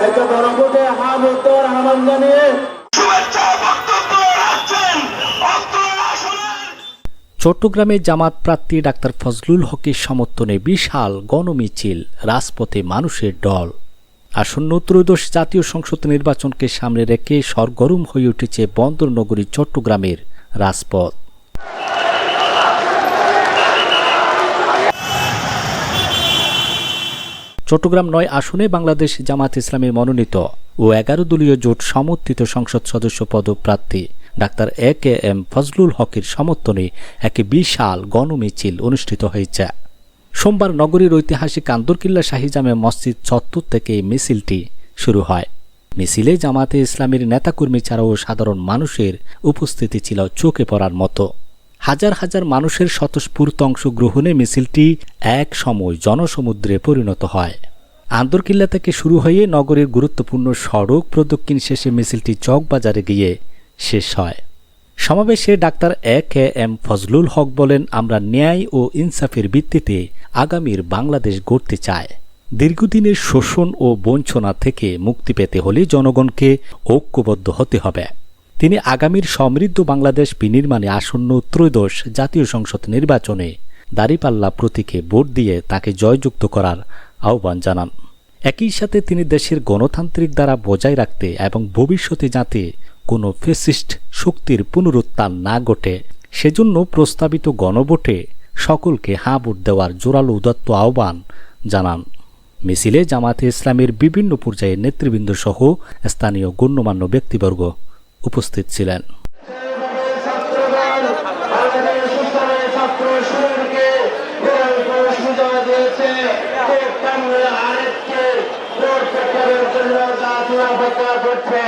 একটা গণভোটে হাম উত্তর আহ্বান জানিয়ে চট্টগ্রামে জামাত প্রার্থী ডাক্তার ফজলুল হকের সমর্থনে বিশাল গণমিছিল, রাজপথে মানুষের ঢল। আসন্ন ত্রয়োদশ জাতীয় সংসদ নির্বাচনকে সামনে রেখে সরগরম হয়ে উঠেছে বন্দরনগরী চট্টগ্রামের রাজপথ। চট্টগ্রাম ৯ আসনে বাংলাদেশ জামাত ইসলামী মনোনীত ও ১১ দলীয় জোট সমর্থিত সংসদ সদস্য পদপ্রার্থী ডাক্তার এ.কে.এম. ফজলুল হকের সমর্থনে এক বিশাল গণমিছিল অনুষ্ঠিত হয়েছে। সোমবার নগরীর ঐতিহাসিক আন্দরকিল্লা শাহী জামে মসজিদ চত্বর থেকে এই মিছিলটি শুরু হয়। মিছিলে জামাতে ইসলামীর নেতাকর্মী ছাড়াও সাধারণ মানুষের উপস্থিতি ছিল চোখে পড়ার মতো। হাজার হাজার মানুষের স্বতঃস্ফূর্ত অংশগ্রহণে মিছিলটি এক সময় জনসমুদ্রে পরিণত হয়। আন্দরকিল্লা থেকে শুরু হয়ে নগরীর গুরুত্বপূর্ণ সড়ক প্রদক্ষিণ শেষে মিছিলটি চকবাজারে গিয়ে শেষ হয়। সমাবেশে ডাক্তার এ.কে.এম. ফজলুল হক বলেন, আমরা ন্যায় ও ইনসাফের ভিত্তিতে আগামীর বাংলাদেশ গড়তে চাই। দীর্ঘদিনের শোষণ ও বঞ্চনা থেকে মুক্তি পেতে হলে জনগণকে ঐক্যবদ্ধ হতে হবে। তিনি আগামীর সমৃদ্ধ বাংলাদেশ বিনির্মাণে আসন্ন ত্রয়োদশ জাতীয় সংসদ নির্বাচনে দাঁড়িপাল্লা প্রতীকে ভোট দিয়ে তাকে জয়যুক্ত করার আহ্বান জানান। একই সাথে তিনি দেশের গণতান্ত্রিক ধারা বজায় রাখতে এবং ভবিষ্যতে যাতে কোনো ফ্যাসিস্ট শক্তির পুনরুত্থান না ঘটে সেজন্য প্রস্তাবিত গণভোটে সকলকে হাঁ ভোট দেওয়ার জোরালো উদাত্ত আহ্বান জানান। মিছিলে জামাতে ইসলামের বিভিন্ন পর্যায়ের নেতৃবৃন্দ সহ স্থানীয় গণ্যমান্য ব্যক্তিবর্গ উপস্থিত ছিলেন। করছে